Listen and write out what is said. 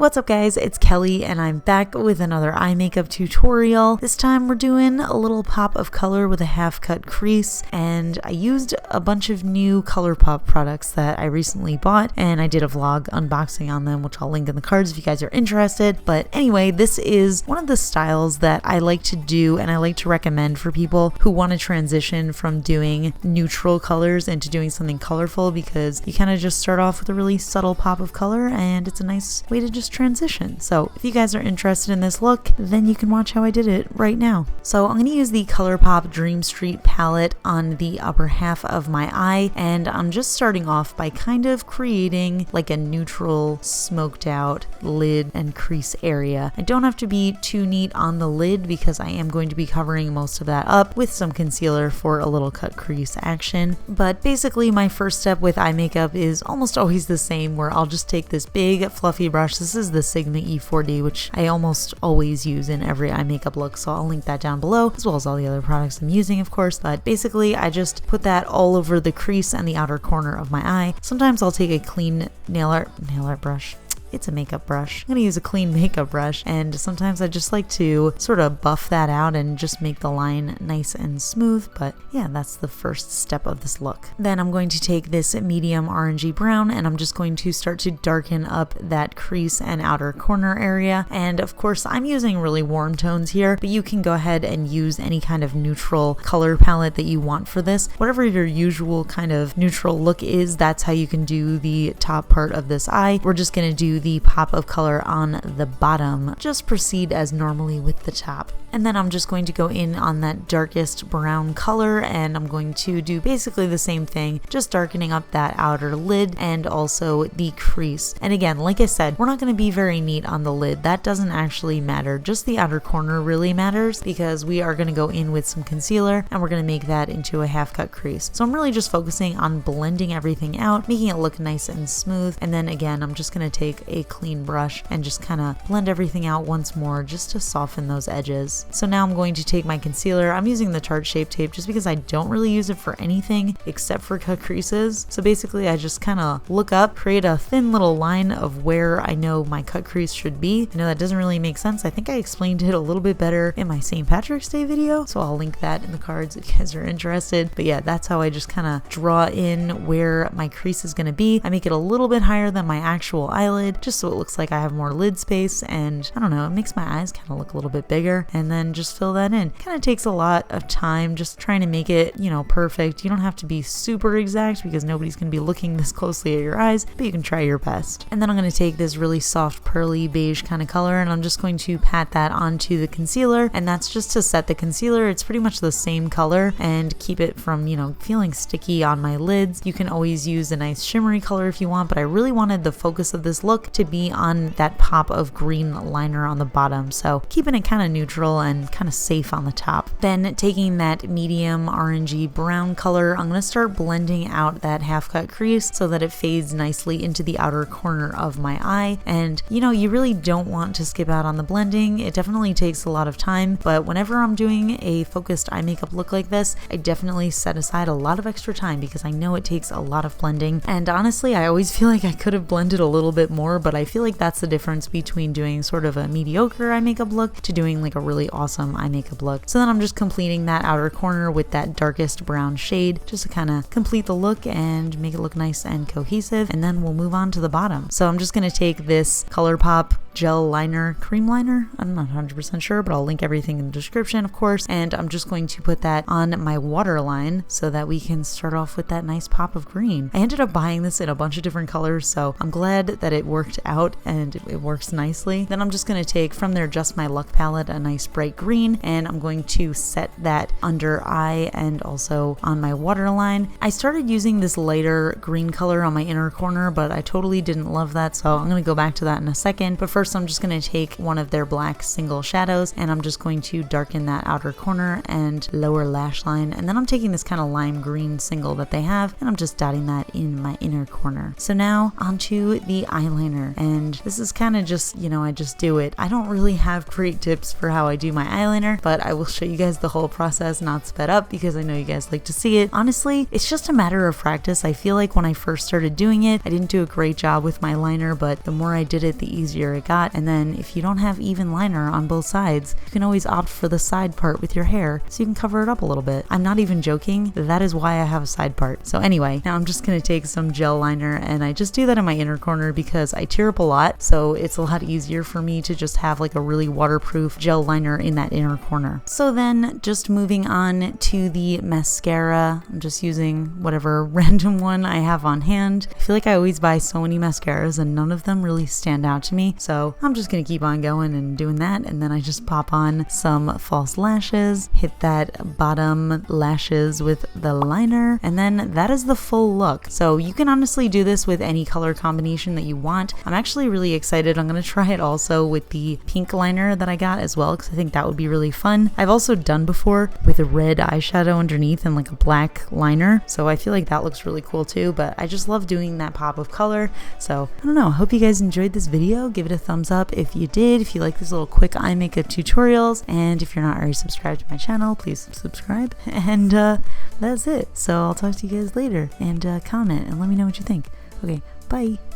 What's up guys, it's Kelly and I'm back with another eye makeup tutorial. This time we're doing a little pop of color with a half cut crease, and I used a bunch of new ColourPop products that I recently bought and I did a vlog unboxing on them, which I'll link in the cards if you guys are interested. But anyway, this is one of the styles that I like to do and I like to recommend for people who want to transition from doing neutral colors into doing something colorful, because you kind of just start off with a really subtle pop of color and it's a nice way to just transition. So if you guys are interested in this look, then you can watch how I did it right now. So I'm going to use the ColourPop Dream Street palette on the upper half of my eye, and I'm just starting off by kind of creating like a neutral smoked out lid and crease area. I don't have to be too neat on the lid because I am going to be covering most of that up with some concealer for a little cut crease action. But basically my first step with eye makeup is almost always the same, where I'll just take this big fluffy brush. This is the Sigma E4D, which I almost always use in every eye makeup look, so I'll link that down below, as well as all the other products I'm using, of course. But basically I just put that all over the crease and the outer corner of my eye. Sometimes I'll take a clean nail art brush. It's a makeup brush. I'm gonna use a clean makeup brush, and sometimes I just like to sort of buff that out and just make the line nice and smooth. But yeah, that's the first step of this look. Then I'm going to take this medium orangey brown and I'm just going to start to darken up that crease and outer corner area. And of course I'm using really warm tones here, but you can go ahead and use any kind of neutral color palette that you want for this. Whatever your usual kind of neutral look is, that's how you can do the top part of this eye. We're just gonna do the pop of color on the bottom. Just proceed as normally with the top. And then I'm just going to go in on that darkest brown color and I'm going to do basically the same thing, just darkening up that outer lid and also the crease. And again, like I said, we're not going to be very neat on the lid. That doesn't actually matter. Just the outer corner really matters, because we are going to go in with some concealer and we're going to make that into a half cut crease. So I'm really just focusing on blending everything out, making it look nice and smooth. And then again, I'm just going to take a clean brush and just kind of blend everything out once more just to soften those edges. So now I'm going to take my concealer. I'm using the Tarte Shape Tape just because I don't really use it for anything except for cut creases. So basically I just kind of look up, create a thin little line of where I know my cut crease should be. I know that doesn't really make sense. I think I explained it a little bit better in my St. Patrick's Day video, so I'll link that in the cards if you guys are interested. But yeah, that's how I just kind of draw in where my crease is going to be. I make it a little bit higher than my actual eyelid just so it looks like I have more lid space, and I don't know, it makes my eyes kind of look a little bit bigger. And then just fill that in. Kind of takes a lot of time just trying to make it, you know, perfect. You don't have to be super exact because nobody's going to be looking this closely at your eyes, but you can try your best. And then I'm going to take this really soft pearly beige kind of color and I'm just going to pat that onto the concealer, and that's just to set the concealer. It's pretty much the same color and keep it from, you know, feeling sticky on my lids. You can always use a nice shimmery color if you want, but I really wanted the focus of this look to be on that pop of green liner on the bottom, so keeping it kind of neutral and kind of safe on the top. Then taking that medium orangey brown color, I'm going to start blending out that half cut crease so that it fades nicely into the outer corner of my eye. And you know, you really don't want to skip out on the blending. It definitely takes a lot of time, but whenever I'm doing a focused eye makeup look like this, I definitely set aside a lot of extra time because I know it takes a lot of blending. And honestly, I always feel like I could have blended a little bit more, but I feel like that's the difference between doing sort of a mediocre eye makeup look to doing like a really awesome eye makeup look. So then I'm just completing that outer corner with that darkest brown shade just to kind of complete the look and make it look nice and cohesive, and then we'll move on to the bottom. So I'm just going to take this ColourPop gel liner, cream liner, I'm not 100% sure, but I'll link everything in the description, of course, and I'm just going to put that on my waterline so that we can start off with that nice pop of green. I ended up buying this in a bunch of different colors, so I'm glad that it worked out and it works nicely. Then I'm just going to take from their Just My Luck palette a nice bright green, and I'm going to set that under eye and also on my waterline. I started using this lighter green color on my inner corner, but I totally didn't love that, so I'm going to go back to that in a second. But first I'm just going to take one of their black single shadows and I'm just going to darken that outer corner and lower lash line, and then I'm taking this kind of lime green single that they have and I'm just dotting that in my inner corner. So now onto the eyeliner, and this is kind of just, you know, I just do it. I don't really have great tips for how I do my eyeliner, but I will show you guys the whole process, not sped up, because I know you guys like to see it. Honestly, it's just a matter of practice. I feel like when I first started doing it, I didn't do a great job with my liner, but the more I did it, the easier it got. got. And then if you don't have even liner on both sides, you can always opt for the side part with your hair so you can cover it up a little bit. I'm not even joking. That is why I have a side part. So anyway, now I'm just going to take some gel liner, and I just do that in my inner corner because I tear up a lot. So it's a lot easier for me to just have like a really waterproof gel liner in that inner corner. So then just moving on to the mascara, I'm just using whatever random one I have on hand. I feel like I always buy so many mascaras and none of them really stand out to me. So I'm just going to keep on going and doing that. And then I just pop on some false lashes, hit that bottom lashes with the liner, and then that is the full look. So you can honestly do this with any color combination that you want. I'm actually really excited. I'm going to try it also with the pink liner that I got as well, because I think that would be really fun. I've also done before with a red eyeshadow underneath and like a black liner, so I feel like that looks really cool too, but I just love doing that pop of color. So I don't know, I hope you guys enjoyed this video. Give it a thumbs up if you did, if you like these little quick eye makeup tutorials, and if you're not already subscribed to my channel, please subscribe. And that's it. So I'll talk to you guys later, and comment and let me know what you think. Okay, bye.